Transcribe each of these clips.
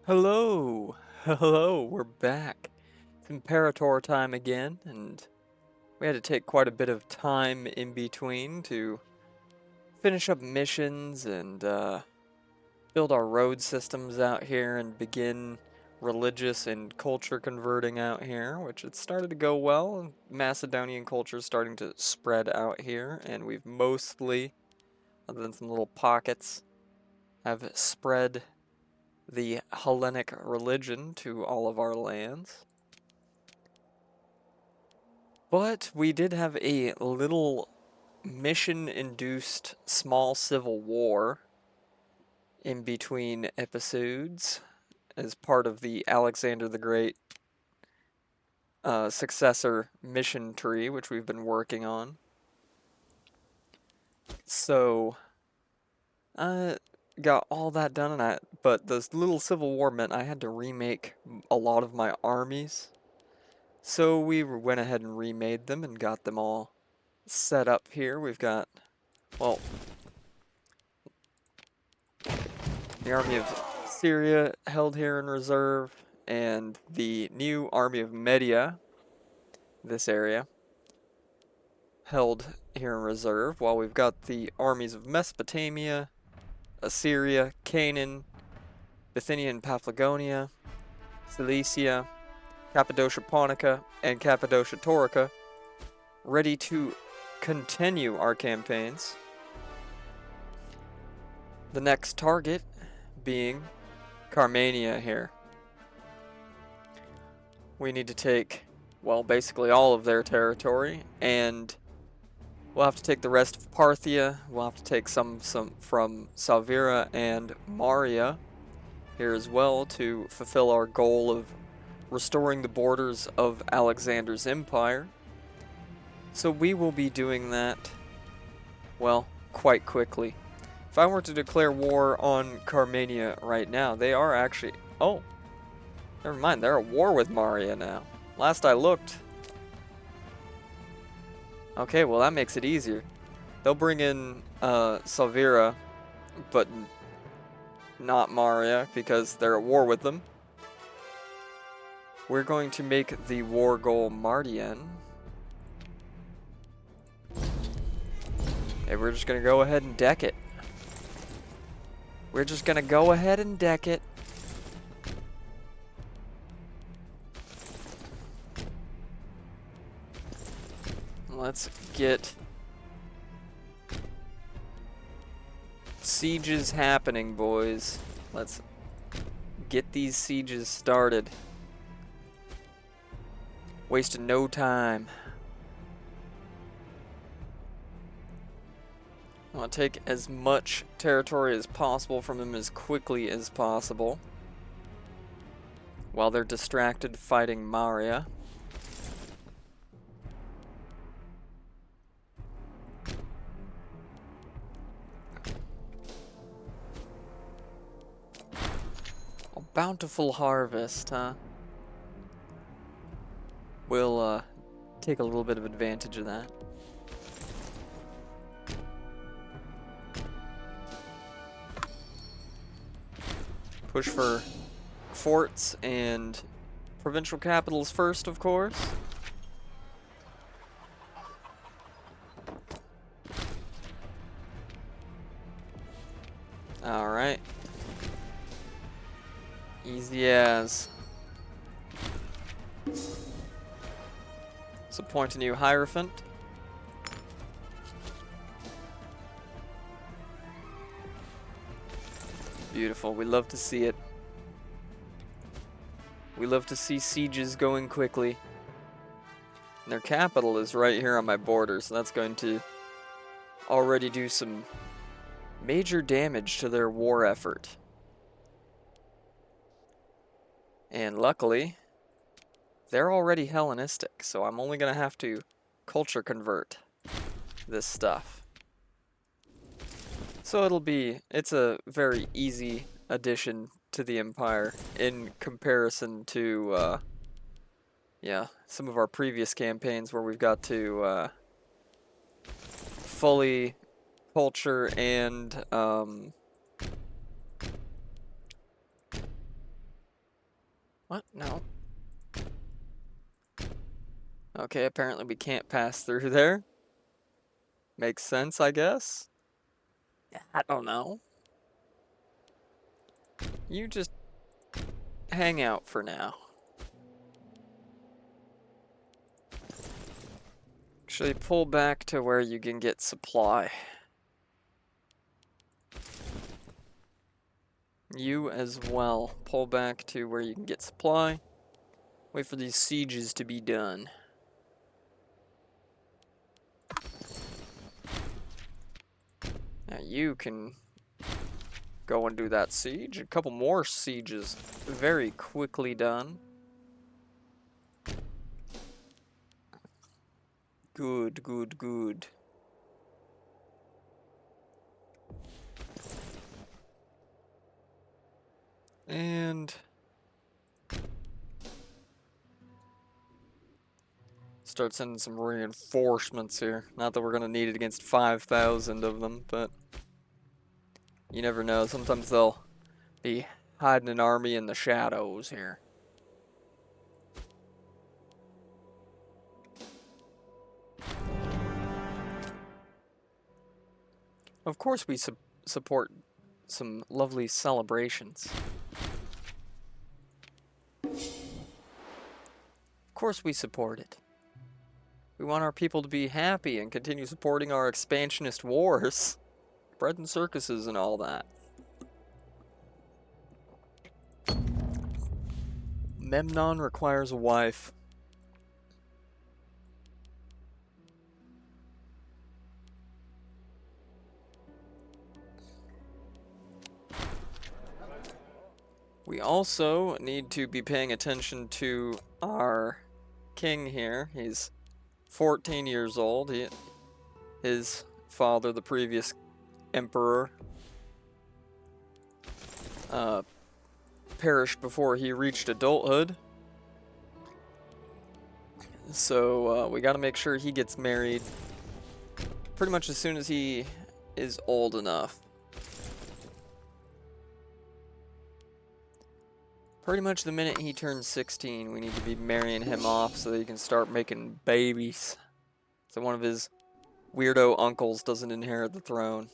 Hello! Hello, we're back. It's Imperator time again, and we had to take quite a bit of time in between to finish up missions and build our road systems out here and begin religious and culture converting out here, which it started to go well. Macedonian culture is starting to spread out here, and we've mostly, other than some little pockets, have spread the Hellenic religion to all of our lands. But we did have a little mission-induced small civil war in between episodes as part of the Alexander the Great successor mission tree, which we've been working on. So, got all that done, but this little civil war meant I had to remake a lot of my armies. So we went ahead and remade them and got them all set up here. We've got, well, the army of Syria held here in reserve, and the new army of Media, this area, held here in reserve, while we've got the armies of Mesopotamia, Assyria, Canaan, Bithynia and Paphlagonia, Cilicia, Cappadocia Ponica, and Cappadocia Taurica, ready to continue our campaigns. The next target being Carmania here. We need to take, well, basically all of their territory, and we'll have to take the rest of Parthia. We'll have to take some from Salvira and Maria here as well to fulfill our goal of restoring the borders of Alexander's empire. So we will be doing that, well, quite quickly. If I were to declare war on Carmania right now, they are actually... Oh, never mind, they're at war with Maria now. Last I looked. Okay, well that makes it easier. They'll bring in Salvira, but not Maria, because they're at war with them. We're going to make the war goal Mardian. And we're just going to go ahead and deck it. We're just going to go ahead and deck it. Let's get sieges happening, boys. Let's get these sieges started. Wasting no time. I want to take as much territory as possible from them as quickly as possible, while they're distracted fighting Maria. A bountiful harvest, huh? We'll take a little bit of advantage of that. Push for forts and provincial capitals first, of course. Alright. Easy as. So appoint a new Hierophant. Beautiful. We love to see it. We love to see sieges going quickly. And their capital is right here on my border, so that's going to already do some major damage to their war effort. And luckily, they're already Hellenistic, so I'm only going to have to culture convert this stuff. So it's a very easy addition to the Empire in comparison to, yeah, some of our previous campaigns where we've got to fully culture and What? No. Okay, apparently we can't pass through there. Makes sense, I guess. I don't know. You just hang out for now. Actually, pull back to where you can get supply. You as well. Pull back to where you can get supply. Wait for these sieges to be done. Now you can go and do that siege. A couple more sieges very quickly done. Good, good, good. And start sending some reinforcements here. Not that we're going to need it against 5,000 of them, but you never know. Sometimes they'll be hiding an army in the shadows here. Of course we support some lovely celebrations. Of course we support it. We want our people to be happy and continue supporting our expansionist wars. Bread and circuses and all that. Memnon requires a wife. We also need to be paying attention to our king here. He's 14 years old. His father, the previous emperor, perished before he reached adulthood. So we gotta make sure he gets married pretty much as soon as he is old enough. Pretty much the minute he turns 16, we need to be marrying him off so that he can start making babies. So one of his weirdo uncles doesn't inherit the throne.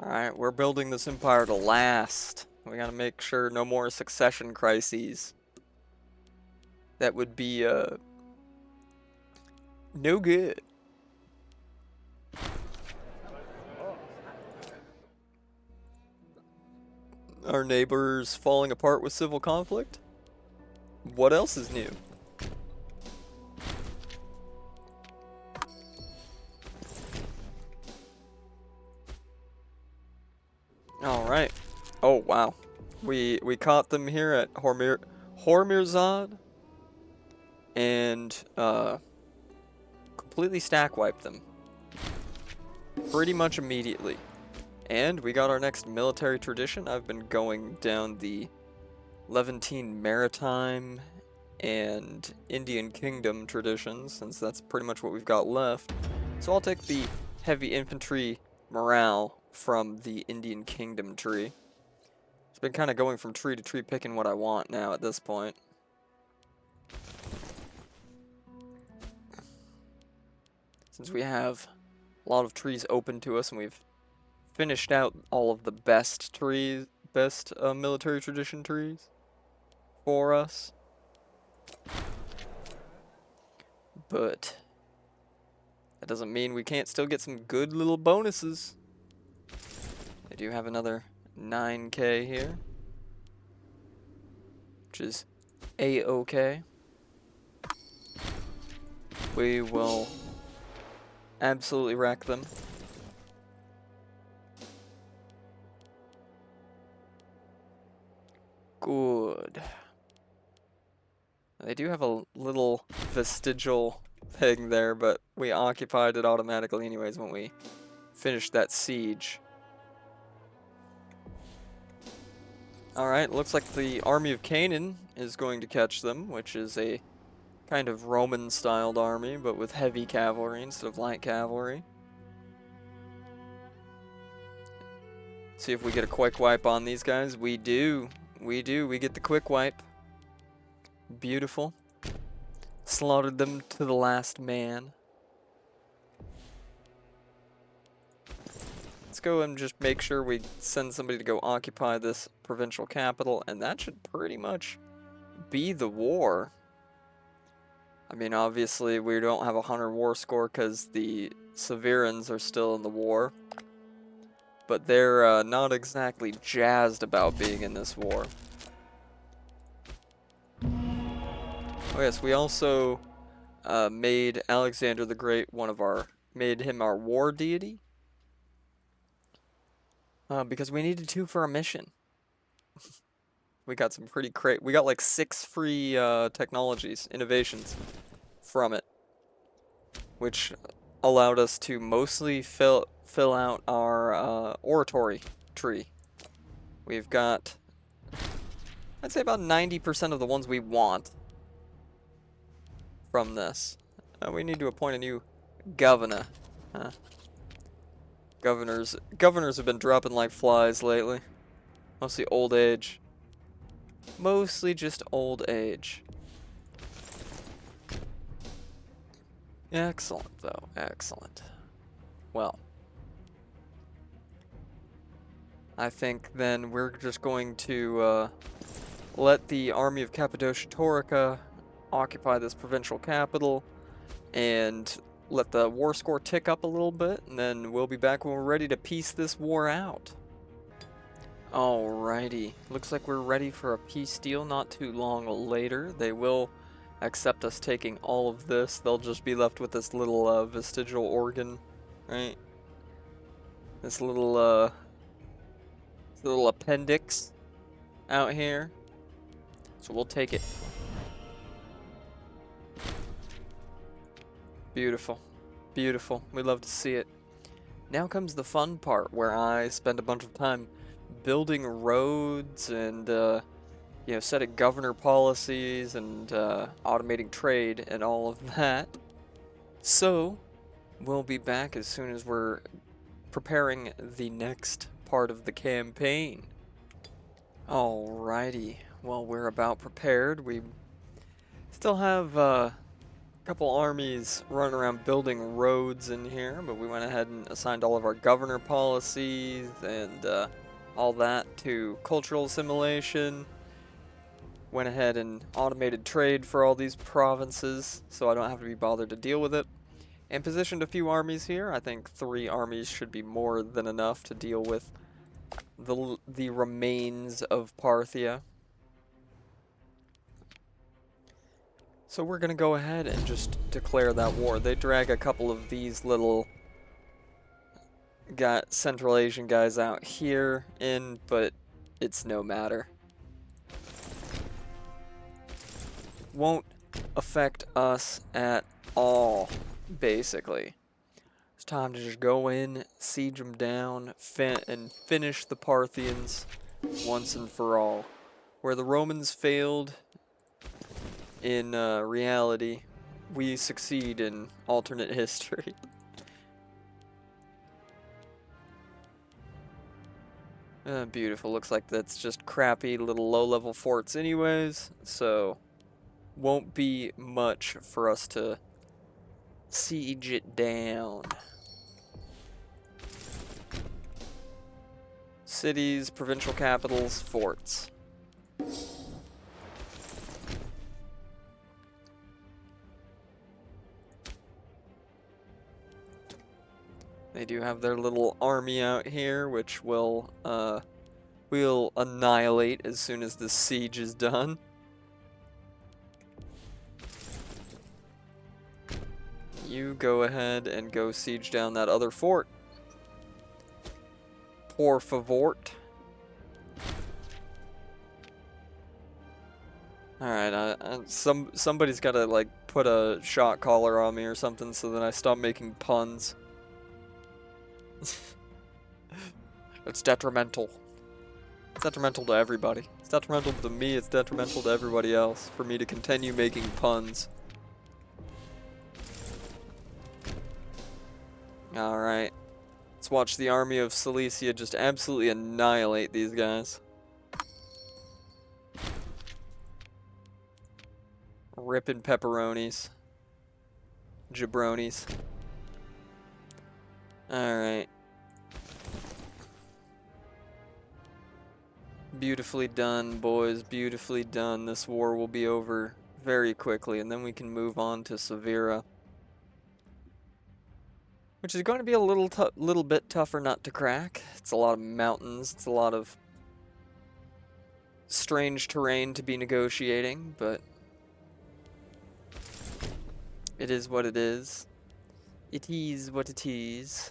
Alright, we're building this empire to last. We gotta make sure no more succession crises. That would be, no good. Our neighbors falling apart with civil conflict? What else is new? Alright. Oh, wow. We caught them here at Hormirzad and completely stack wiped them. Pretty much immediately. And we got our next military tradition. I've been going down the Levantine Maritime and Indian Kingdom traditions, since that's pretty much what we've got left. So I'll take the heavy infantry morale from the Indian Kingdom tree. It's been kind of going from tree to tree, picking what I want now at this point. Since we have a lot of trees open to us and we've finished out all of the best trees, military tradition trees for us. But that doesn't mean we can't still get some good little bonuses. I do have another 9k here, which is a-okay. We will absolutely wreck them. Good. They do have a little vestigial thing there, but we occupied it automatically anyways when we finished that siege. Alright, looks like the army of Canaan is going to catch them, which is a kind of Roman-styled army, but with heavy cavalry instead of light cavalry. See if we get a quick wipe on these guys. We do. We do. We get the quick wipe. Beautiful. Slaughtered them to the last man. Let's go and just make sure we send somebody to go occupy this provincial capital, and that should pretty much be the war. I mean, obviously, we don't have a 100 war score because the Severans are still in the war. But they're not exactly jazzed about being in this war. Oh yes, we also made Alexander the Great made him our war deity. Because we needed to for a mission. We got some pretty we got like 6 free technologies, innovations from it. Which allowed us to mostly fill out our oratory tree. We've got, I'd say about 90% of the ones we want from this. We need to appoint a new governor. Governors have been dropping like flies lately. Mostly old age. Mostly just old age. Excellent, though. Excellent. Well, I think then we're just going to let the army of Cappadocia-Taurica occupy this provincial capital and let the war score tick up a little bit, and then we'll be back when we're ready to piece this war out. Alrighty. Looks like we're ready for a peace deal not too long later. They will accept us taking all of this. They'll just be left with this little vestigial organ, right? This little appendix out here. So we'll take it. Beautiful. Beautiful. We love to see it. Now comes the fun part where I spend a bunch of time building roads and you know, setting governor policies and automating trade and all of that. So, we'll be back as soon as we're preparing the next part of the campaign. Alrighty, well, we're about prepared. We still have a couple armies running around building roads in here, but we went ahead and assigned all of our governor policies and all that to cultural assimilation. Went ahead and automated trade for all these provinces, so I don't have to be bothered to deal with it. And positioned a few armies here. I think 3 armies should be more than enough to deal with the remains of Parthia. So we're gonna go ahead and just declare that war. They drag a couple of these little Central Asian guys out here in, but it's no matter. Won't affect us at all, basically. It's time to just go in, siege them down, and finish the Parthians once and for all. Where the Romans failed in reality, we succeed in alternate history. Beautiful. Looks like that's just crappy little low-level forts anyways, so won't be much for us to siege it down. Cities, provincial capitals, forts. They do have their little army out here, which we'll annihilate as soon as the siege is done. You go ahead and go siege down that other fort. Por favort. Alright, somebody's gotta, like, put a shot collar on me or something so that I stop making puns. It's detrimental. It's detrimental to everybody. It's detrimental to me, it's detrimental to everybody else for me to continue making puns. Alright. Let's watch the army of Cilicia just absolutely annihilate these guys. Ripping pepperonis. Jabronis. Alright. Beautifully done, boys. Beautifully done. This war will be over very quickly, and then we can move on to Severa. Which is going to be a little bit tougher nut to crack. It's a lot of mountains. It's a lot of strange terrain to be negotiating, but it is what it is. It is what it is.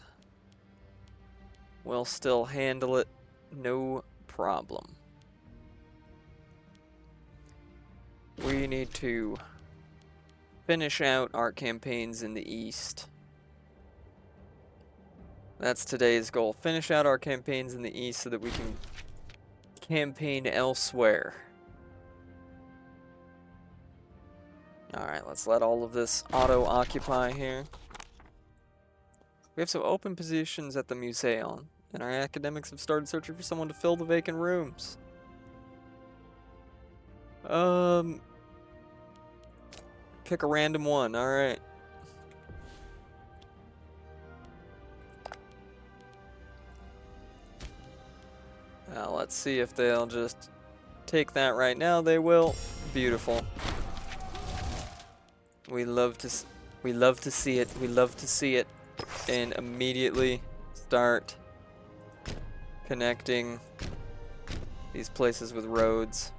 We'll still handle it, no problem. We need to finish out our campaigns in the east. That's today's goal. Finish out our campaigns in the east so that we can campaign elsewhere. Alright, let's let all of this auto-occupy here. We have some open positions at the museum, and our academics have started searching for someone to fill the vacant rooms. Pick a random one, alright. Now let's see if they'll just take that right now. They will. Beautiful. We love to see it. We love to see it. And immediately start connecting these places with roads.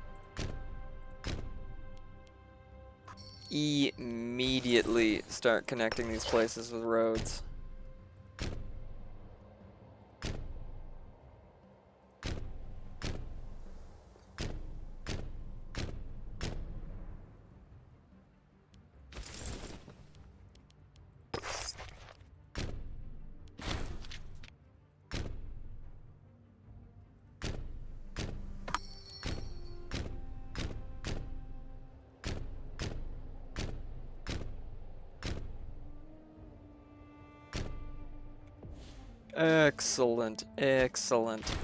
Immediately start connecting these places with roads. Excellent, excellent.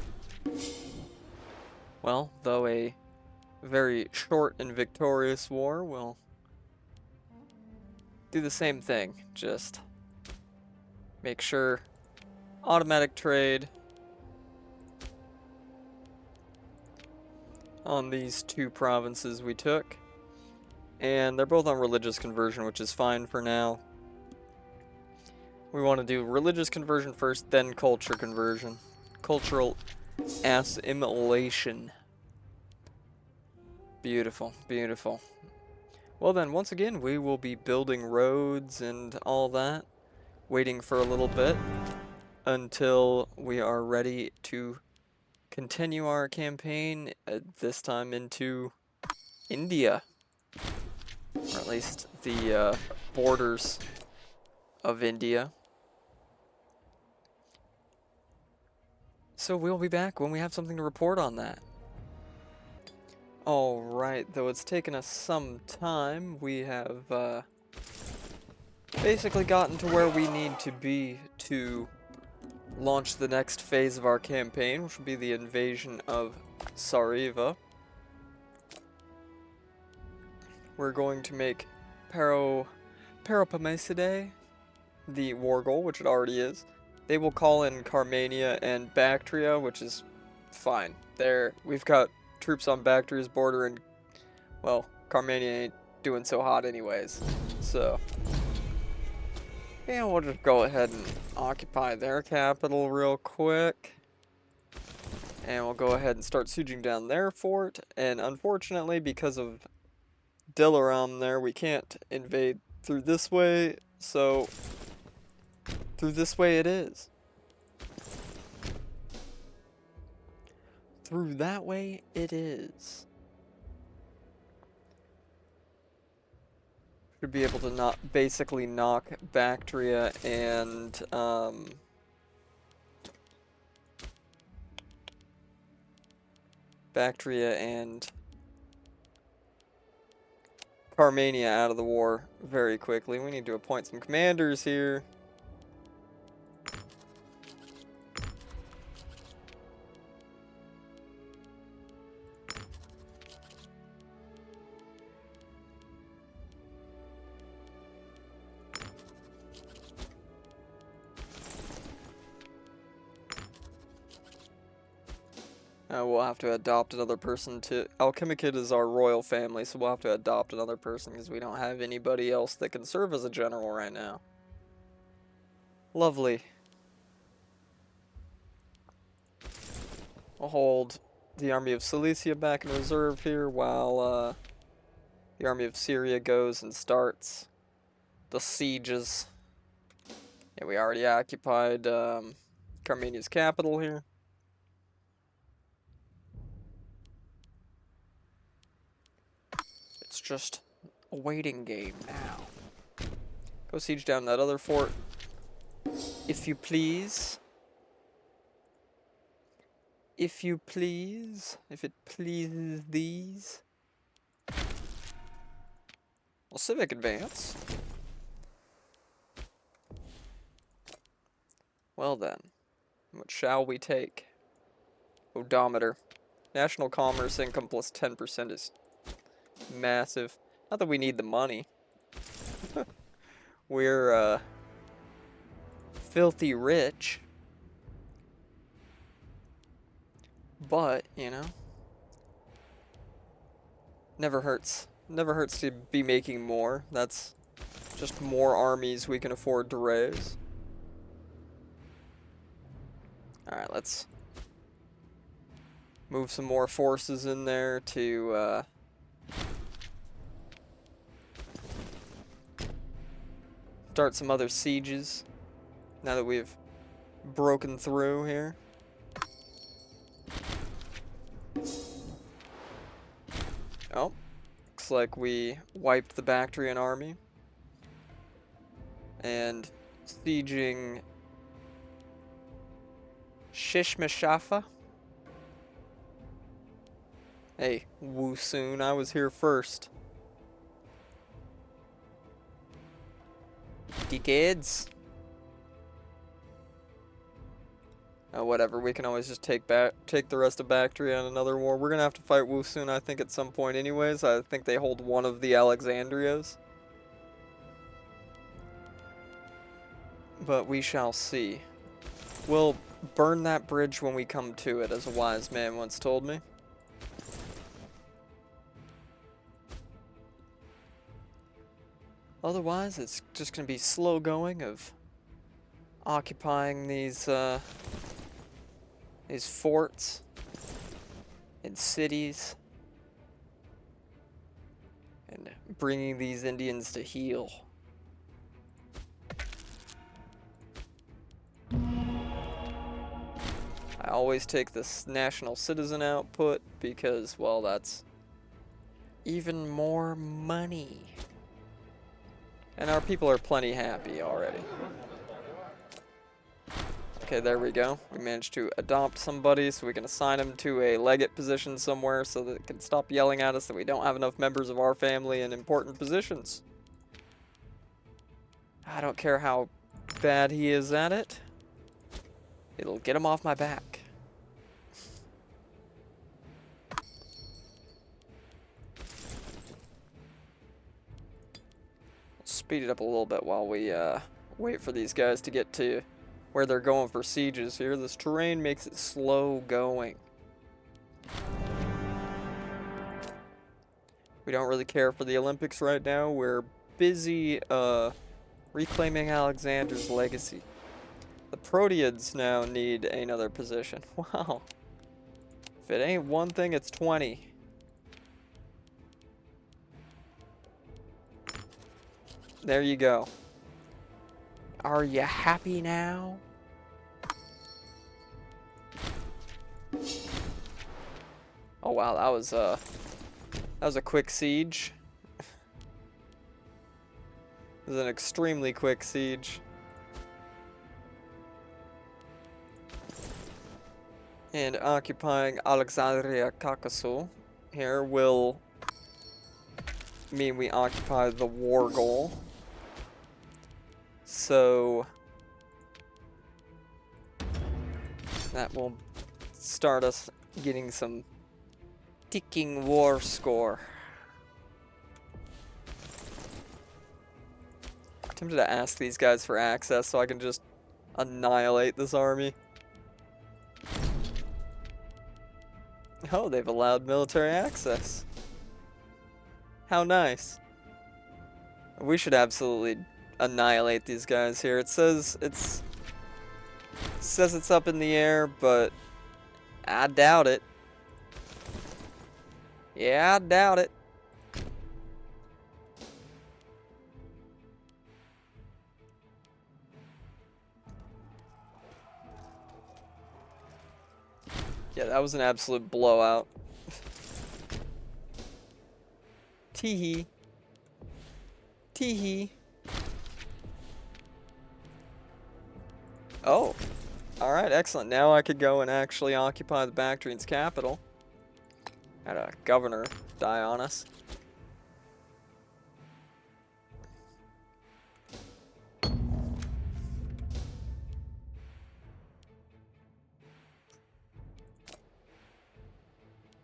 Well, though a very short and victorious war, we'll do the same thing. Just make sure automatic trade on these two provinces we took. And they're both on religious conversion, which is fine for now. We want to do religious conversion first, then culture conversion. Cultural assimilation. Beautiful, beautiful. Well then, once again, we will be building roads and all that. Waiting for a little bit until we are ready to continue our campaign, this time into India. Or at least the borders of India. So we'll be back when we have something to report on that. Alright, though it's taken us some time, we have basically gotten to where we need to be to launch the next phase of our campaign, which will be the invasion of Sariva. We're going to make Paropamisidae the war goal, which it already is. They will call in Carmania and Bactria, which is fine. We've got troops on Bactria's border, and, well, Carmania ain't doing so hot anyways. So, yeah, we'll just go ahead and occupy their capital real quick. And we'll go ahead and start sieging down their fort. And unfortunately, because of Dilaram there, we can't invade through this way, so through this way it is. Through that way it is. Should be able to basically knock Bactria and Carmania out of the war very quickly. We need to appoint some commanders here. We'll have to adopt another person to... Alchemikid is our royal family, so we'll have to adopt another person because we don't have anybody else that can serve as a general right now. Lovely. We'll hold the army of Cilicia back in reserve here while the army of Syria goes and starts the sieges. Yeah, we already occupied Carmenia's capital here. It's just a waiting game now. Go siege down that other fort, if you please. If you please. If it pleases these. Well, civic advance. Well then, what shall we take? Odometer. National commerce income plus 10% is massive. Not that we need the money. We're, filthy rich. But, you know, never hurts. Never hurts to be making more. That's just more armies we can afford to raise. Alright, let's move some more forces in there to, start some other sieges, now that we've broken through here. Oh, looks like we wiped the Bactrian army. And sieging Shishmashafa. Hey, Woosoon, I was here first. Decades. Oh, whatever. We can always just take the rest of Bactria on another war. We're gonna have to fight Woosoon, I think, at some point, anyways. I think they hold one of the Alexandrias, but we shall see. We'll burn that bridge when we come to it, as a wise man once told me. Otherwise, it's just gonna be slow going of occupying these forts and cities and bringing these Indians to heel. I always take this national citizen output because, well, that's even more money. And our people are plenty happy already. Okay, there we go. We managed to adopt somebody so we can assign them to a legate position somewhere so that it can stop yelling at us that we don't have enough members of our family in important positions. I don't care how bad he is at it. It'll get him off my back. Speed it up a little bit while we wait for these guys to get to where they're going for sieges here. This terrain makes it slow going. We don't really care for the Olympics right now. We're busy reclaiming Alexander's legacy. The Proteids now need another position. Wow. If it ain't one thing, it's 20. There you go. Are you happy now? Oh wow, that was a quick siege. It was an extremely quick siege. And occupying Alexandria Caucasus here will mean we occupy the war goal. So that will start us getting some ticking war score. I'm tempted to ask these guys for access so I can just annihilate this army. Oh, they've allowed military access. How nice. We should absolutely annihilate these guys here. It says it's up in the air, but I doubt it. Yeah, I doubt it. Yeah, that was an absolute blowout. Tee-hee. Tee-hee. Oh. Alright, excellent. Now I could go and actually occupy the Bactrians' capital. Had a governor die on us.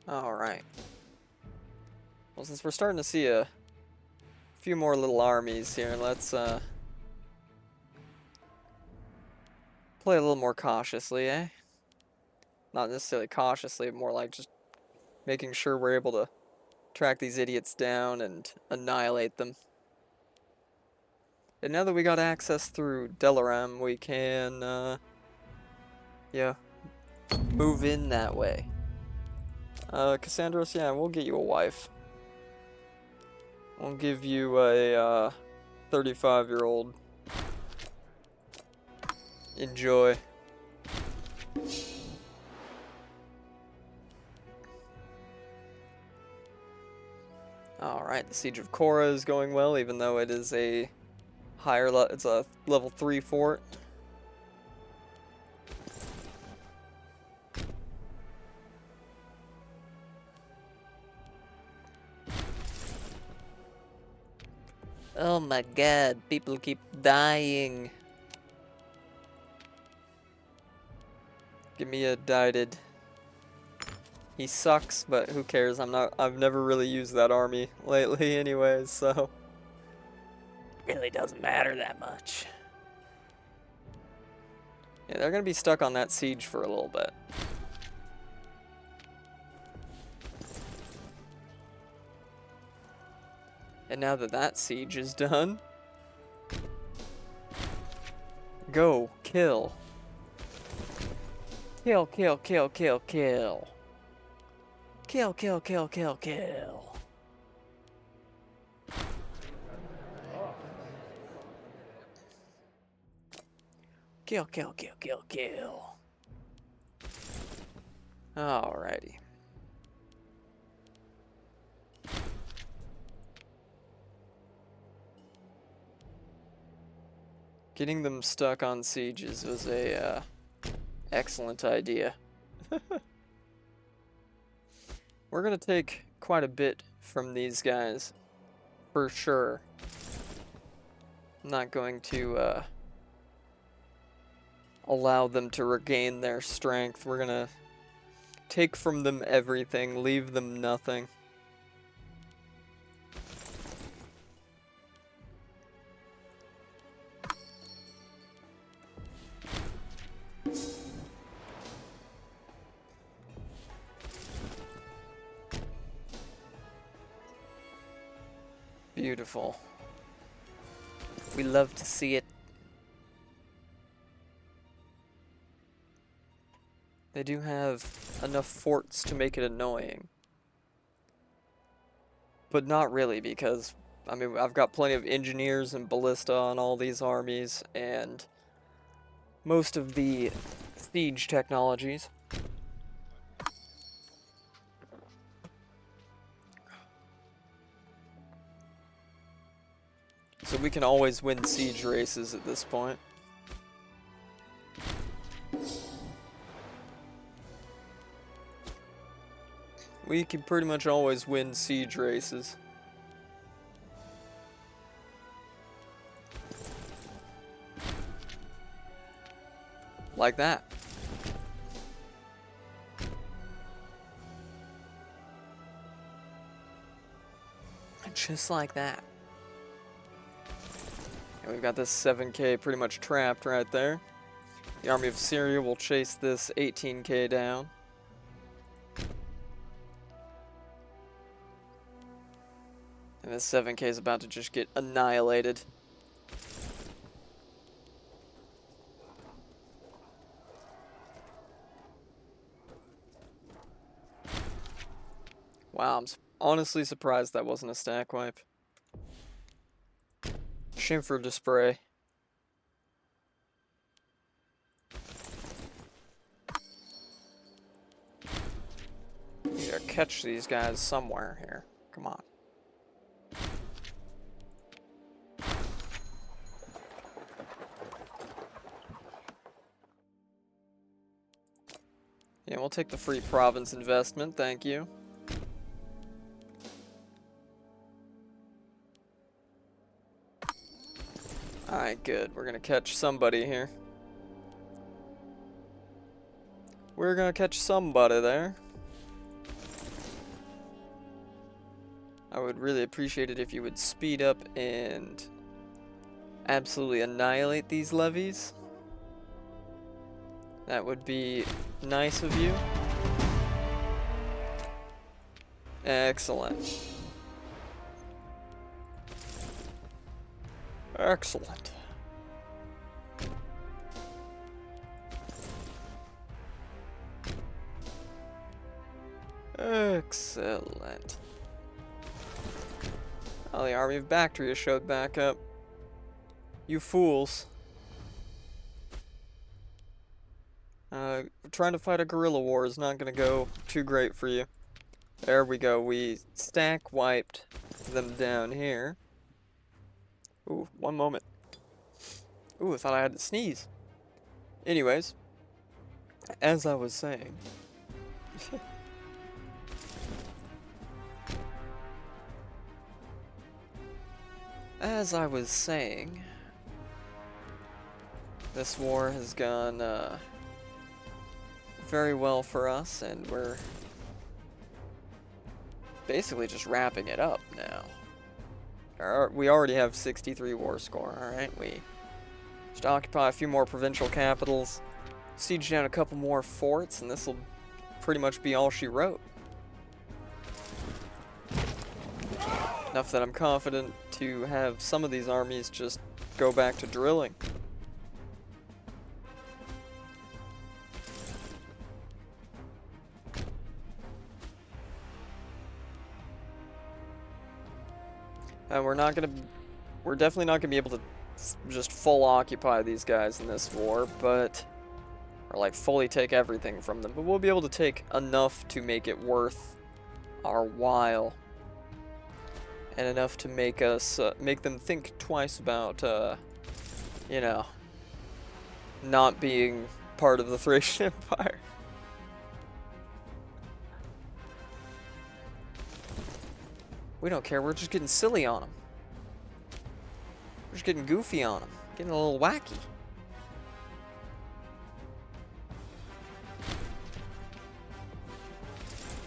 Alright. Well, since we're starting to see a few more little armies here, let's play a little more cautiously, eh? Not necessarily cautiously, more like just making sure we're able to track these idiots down and annihilate them. And now that we got access through Delaram, we can, yeah, move in that way. Cassandros, yeah, we'll get you a wife. We'll give you a 35-year-old. Enjoy. Alright, the Siege of Korra is going well, even though it is a higher it's a level 3 fort. Oh my god, people keep dying. Give me a Dided. He sucks, but who cares? I've never really used that army lately anyways, so it really doesn't matter that much. Yeah, they're gonna be stuck on that siege for a little bit. And now that that siege is done, go, kill. Kill, kill, kill, kill, kill. Kill, kill, kill, kill, kill. Kill, kill, kill, kill, kill. Alrighty. Getting them stuck on sieges was a excellent idea. We're gonna take quite a bit from these guys, for sure. I'm not going to allow them to regain their strength. We're gonna take from them everything, leave them nothing. Beautiful. We love to see it. They do have enough forts to make it annoying. But not really, because, I mean, I've got plenty of engineers and ballista on all these armies, and most of the siege technologies. So we can always win siege races at this point. We can pretty much always win siege races. Like that. Just like that. And we've got this 7k pretty much trapped right there. The army of Syria will chase this 18k down. And this 7K is about to just get annihilated. Wow, I'm honestly surprised that wasn't a stack wipe. Shame for display. You gotta catch these guys somewhere here. Come on. Yeah, we'll take the free province investment, thank you. Alright, good. We're gonna catch somebody here. We're gonna catch somebody there. I would really appreciate it if you would speed up and absolutely annihilate these levies. That would be nice of you. Excellent. Excellent. Excellent. Oh, the army of Bactria showed back up. You fools. Trying to fight a guerrilla war is not going to go too great for you. There we go. We stack wiped them down here. Ooh, one moment. Ooh, I thought I had to sneeze. Anyways, as I was saying. As I was saying, this war has gone very well for us, and we're basically just wrapping it up now. We already have 63 war score, alright? We just occupy a few more provincial capitals, siege down a couple more forts, and this will pretty much be all she wrote. Enough that I'm confident to have some of these armies just go back to drilling. We're definitely not gonna be able to just full occupy these guys in this war, or like fully take everything from them, but we'll be able to take enough to make it worth our while. And enough to make them think twice about, you know, not being part of the Thracian Empire. We don't care, we're just getting silly on them. We're just getting goofy on them, getting a little wacky.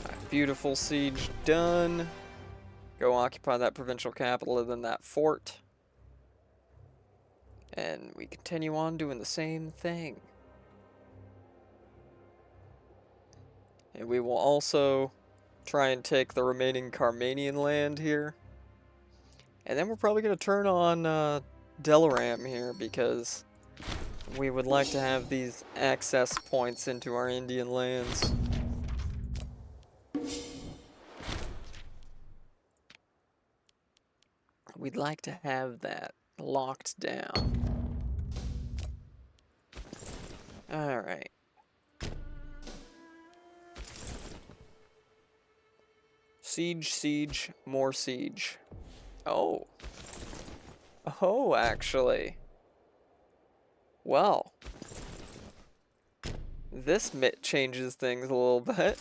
Right, beautiful siege done. Go occupy that provincial capital and then that fort. And we continue on doing the same thing. And we will also try and take the remaining Carmanian land here. And then we're probably going to turn on Delaram here, because we would like to have these access points into our Indian lands. We'd like to have that locked down. Alright. Siege, siege, more siege. Oh. Oh, actually. Well. This changes things a little bit.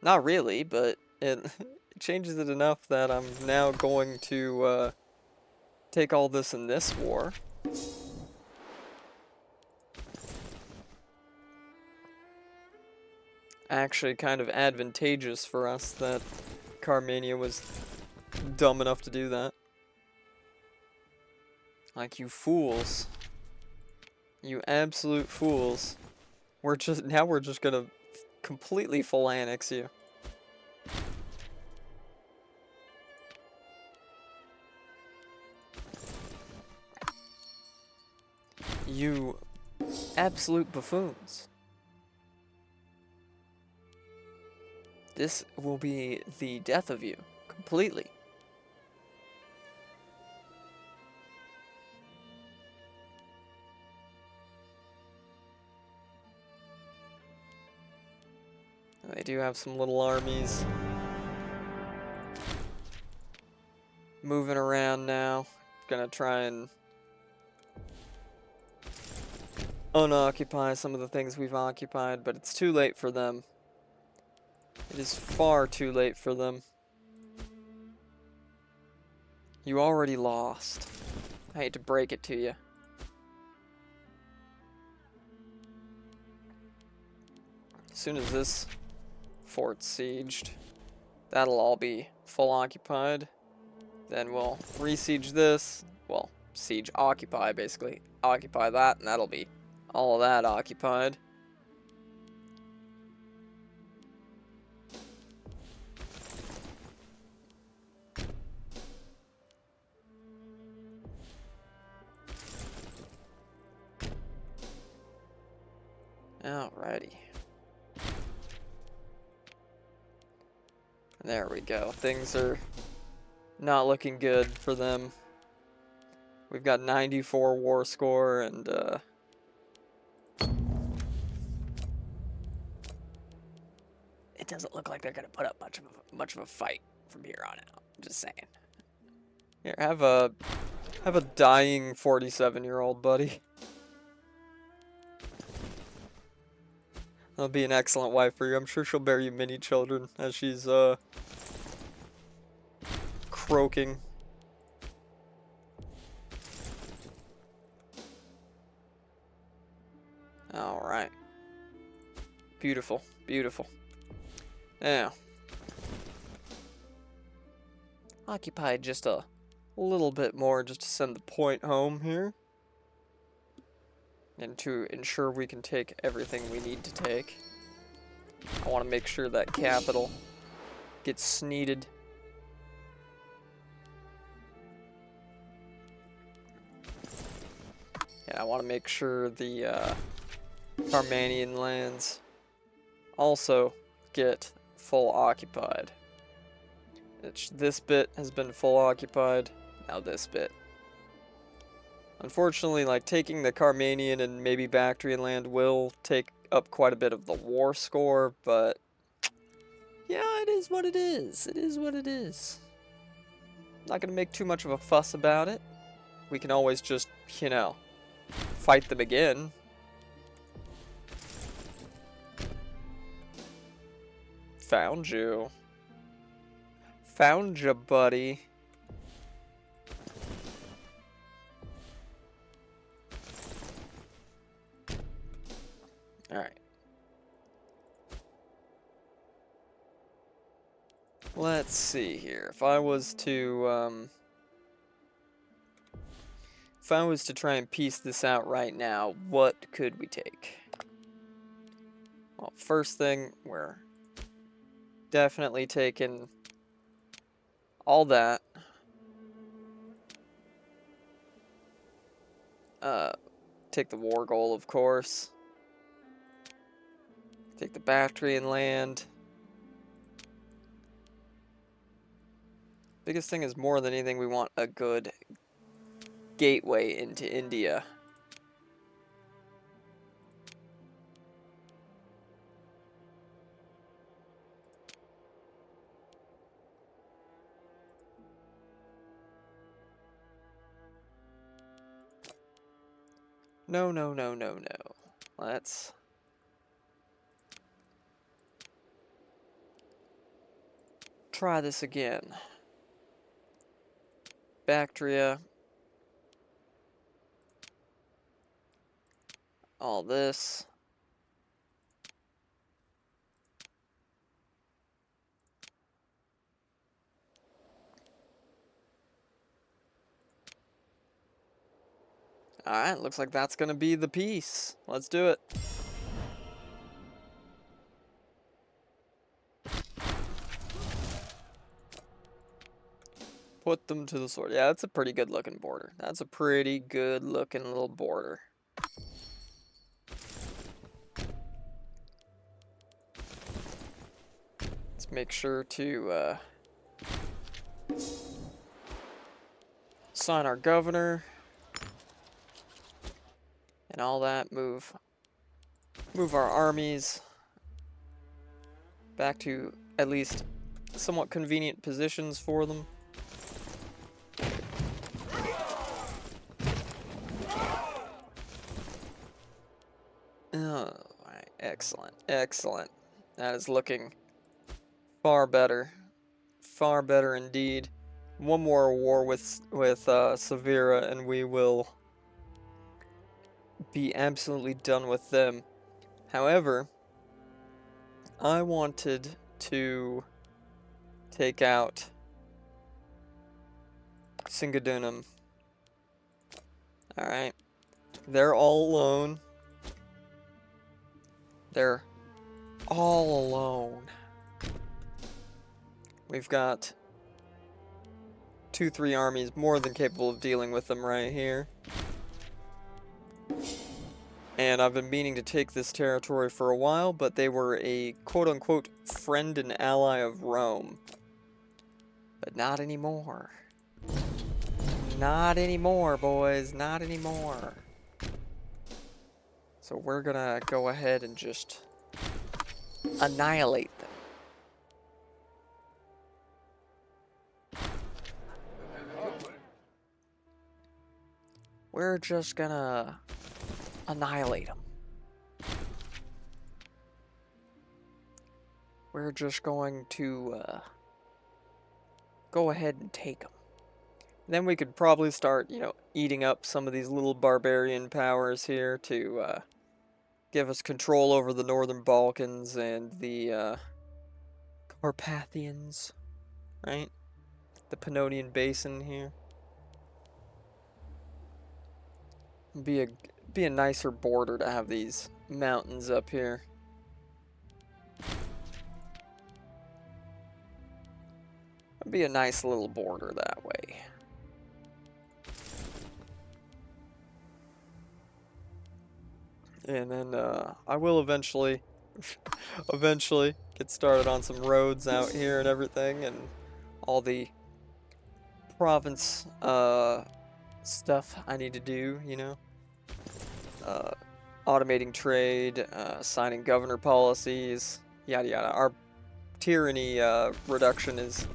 Not really, but it changes it enough that I'm now going to take all this in this war. Actually kind of advantageous for us that Carmania was dumb enough to do that. Like, you fools. You absolute fools. We're just gonna completely full annex you. You absolute buffoons. This will be the death of you, completely. They do have some little armies moving around now. Gonna try and unoccupy some of the things we've occupied, but it's too late for them. It is far too late for them. You already lost. I hate to break it to you. As soon as this fort's sieged, that'll all be full occupied. Then we'll re-siege this. Well, siege occupy, basically. Occupy that, and that'll be all of that occupied. Alrighty. There we go. Things are not looking good for them. We've got 94 war score, and it doesn't look like they're gonna put up much of a fight from here on out. I'm just saying. Here, have a dying 47-year-old buddy. That'll be an excellent wife for you. I'm sure she'll bear you many children as she's croaking. Alright. Beautiful, beautiful. Now, occupy just a little bit more just to send the point home here. And to ensure we can take everything we need to take. I want to make sure that capital gets sneeded. And I want to make sure the Armenian lands also get full occupied. This bit has been full occupied, now this bit. Unfortunately, like, taking the Carmanian and maybe Bactrian land will take up quite a bit of the war score, but yeah, it is what it is. It is what it is. Not gonna make too much of a fuss about it. We can always just, you know, fight them again. Found you. Found you, buddy. Alright. Let's see here. If I was to try and piece this out right now, what could we take? Well, first thing, we're definitely taking all that. Take the war goal, of course. Take the Bactrian land. Biggest thing is, more than anything, we want a good gateway into India. No, no, no, no, no. Let's try this again. Bactria. All this. Alright, looks like that's gonna be the piece. Let's do it. Put them to the sword. Yeah, that's a pretty good looking border. That's a pretty good looking little border. Let's make sure to assign our governor and all that. Move our armies back to at least somewhat convenient positions for them. Oh, right. Excellent, excellent. That is looking far better indeed. One more war with Severa, and we will be absolutely done with them. However, I wanted to take out Singadunum. Alright. They're all alone. They're all alone. We've got 2-3 armies more than capable of dealing with them right here. And I've been meaning to take this territory for a while, but they were a quote-unquote friend and ally of Rome. But not anymore. Not anymore, boys. Not anymore. So we're gonna go ahead and just annihilate them. We're just gonna annihilate them. We're just going to go ahead and take them. Then we could probably start, you know, eating up some of these little barbarian powers here to give us control over the northern Balkans and the Carpathians, right? The Pannonian Basin here. Be a nicer border to have these mountains up here. It'd be a nice little border that way. And then I will eventually get started on some roads out here and everything, and all the province stuff I need to do, you know. Automating trade, signing governor policies, yada yada. Our tyranny reduction is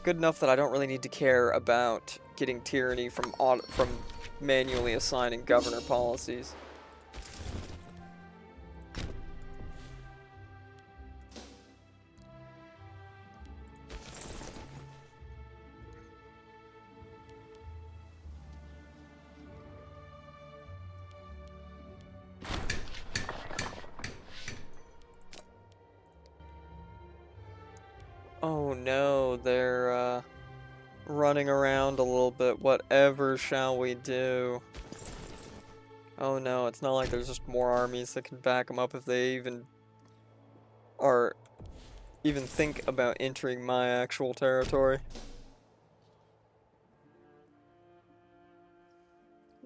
good enough that I don't really need to care about getting tyranny from manually assigning governor policies. Oh no, they're running around a little bit. Whatever shall we do? Oh no, it's not like there's just more armies that can back them up if they even think about entering my actual territory.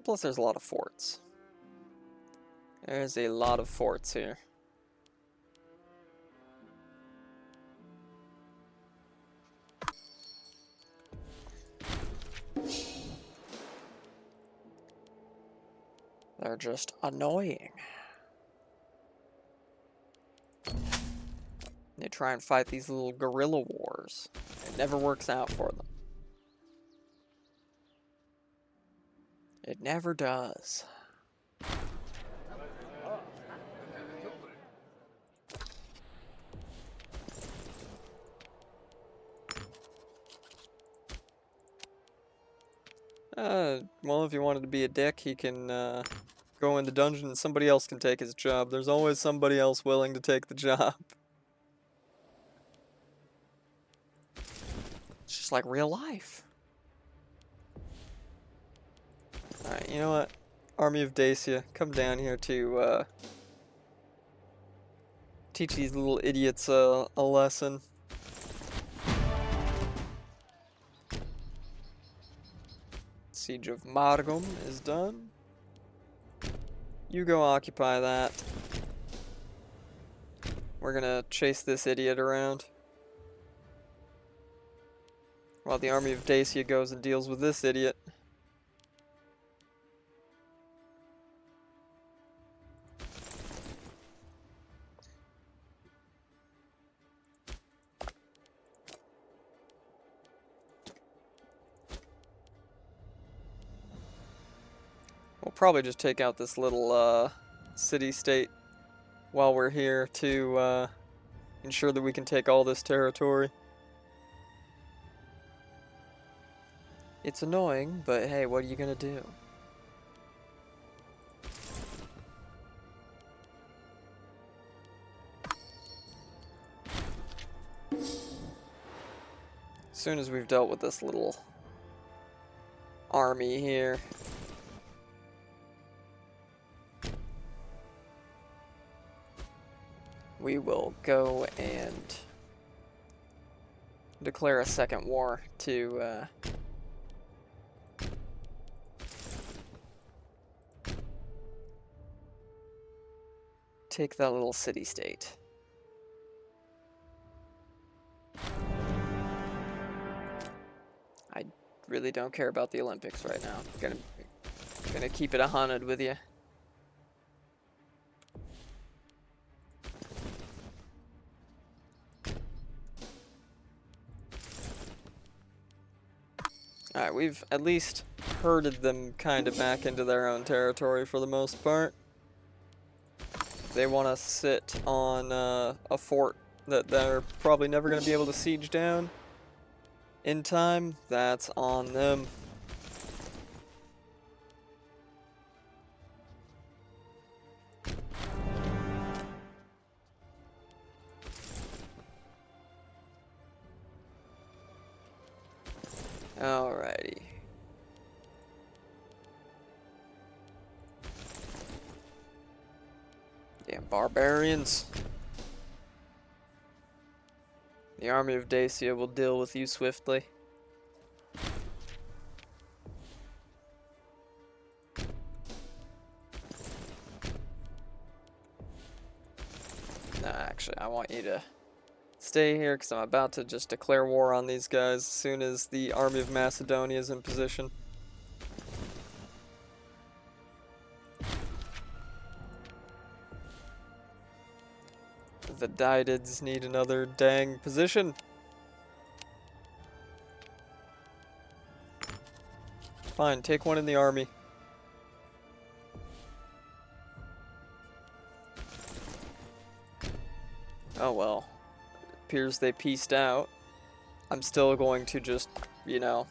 Plus there's a lot of forts. There's a lot of forts here. They're just annoying. They try and fight these little guerrilla wars. It never works out for them. It never does. Well, if he wanted to be a dick, he can go in the dungeon and somebody else can take his job. There's always somebody else willing to take the job. It's just like real life. Alright, you know what? Army of Dacia, come down here to teach these little idiots a lesson. Siege of Margum is done. You go occupy that. We're gonna chase this idiot around, while the army of Dacia goes and deals with this idiot. We'll probably just take out this little city-state while we're here to ensure that we can take all this territory. It's annoying, but hey, what are you gonna do? As soon as we've dealt with this little army here, we will go and declare a second war to take that little city-state. I really don't care about the Olympics right now. Gonna keep it 100 with you. Alright, we've at least herded them kind of back into their own territory for the most part. If they want to sit on a fort that they're probably never going to be able to siege down in time, that's on them. Alrighty. Damn barbarians. The army of Dacia will deal with you swiftly. Nah, actually, I want you to stay here because I'm about to just declare war on these guys as soon as the army of Macedonia is in position. The Daedids need another dang position. Fine, take one in the army. Oh well. Appears they pieced out. I'm still going to just, you know,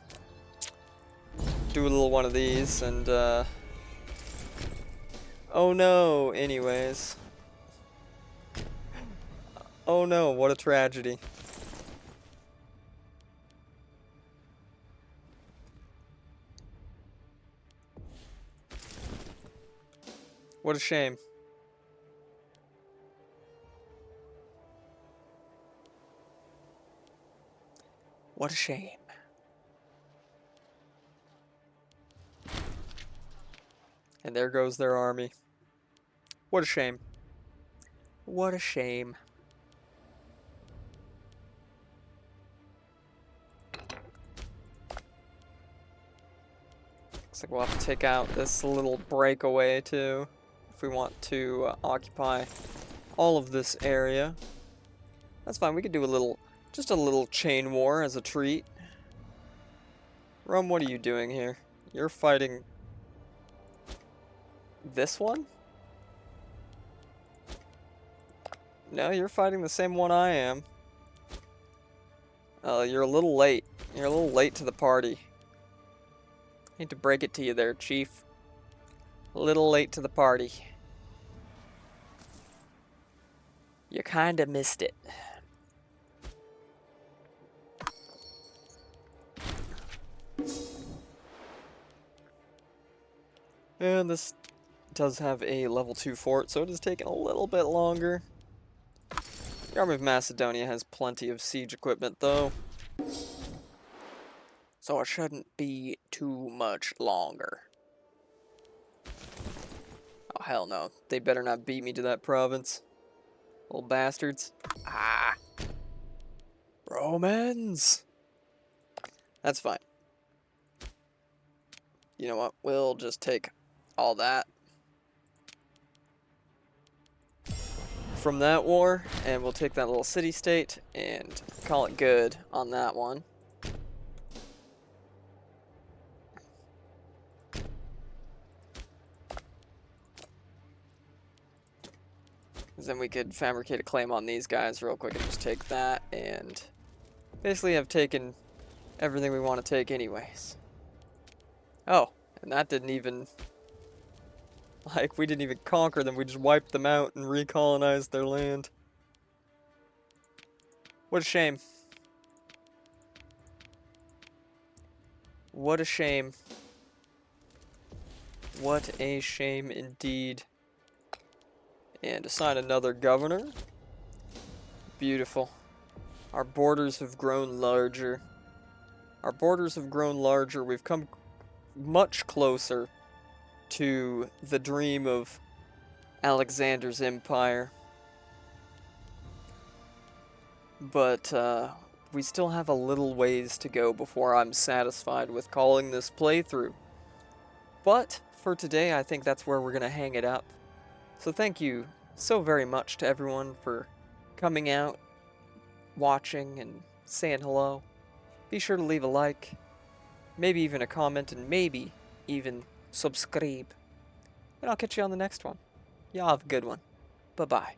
do a little one of these and, oh no, anyways. Oh no, what a tragedy. What a shame. What a shame. And there goes their army. What a shame. What a shame. Looks like we'll have to take out this little breakaway too, if we want to occupy all of this area. That's fine, we could do a little, just a little chain war as a treat. Rome, what are you doing here? You're fighting this one? No, you're fighting the same one I am. You're a little late. You're a little late to the party. Hate to break it to you there, Chief. A little late to the party. You kinda missed it. And this does have a level 2 fort, so it is taking a little bit longer. The Army of Macedonia has plenty of siege equipment, though. So it shouldn't be too much longer. Oh, hell no. They better not beat me to that province. Little bastards. Ah! Romans! That's fine. You know what? We'll just take all that from that war, and we'll take that little city-state and call it good on that one. Then we could fabricate a claim on these guys real quick and just take that, and basically have taken everything we want to take anyways. Oh, and that didn't even... Like, we didn't even conquer them, we just wiped them out and recolonized their land. What a shame. What a shame. What a shame indeed. And assign another governor. Beautiful. Our borders have grown larger. Our borders have grown larger. We've come much closer to the dream of Alexander's empire. But we still have a little ways to go before I'm satisfied with calling this playthrough. But for today, I think that's where we're going to hang it up. So thank you so very much to everyone for coming out, watching, and saying hello. Be sure to leave a like, maybe even a comment, and maybe even subscribe. And I'll catch you on the next one. Y'all have a good one. Bye-bye.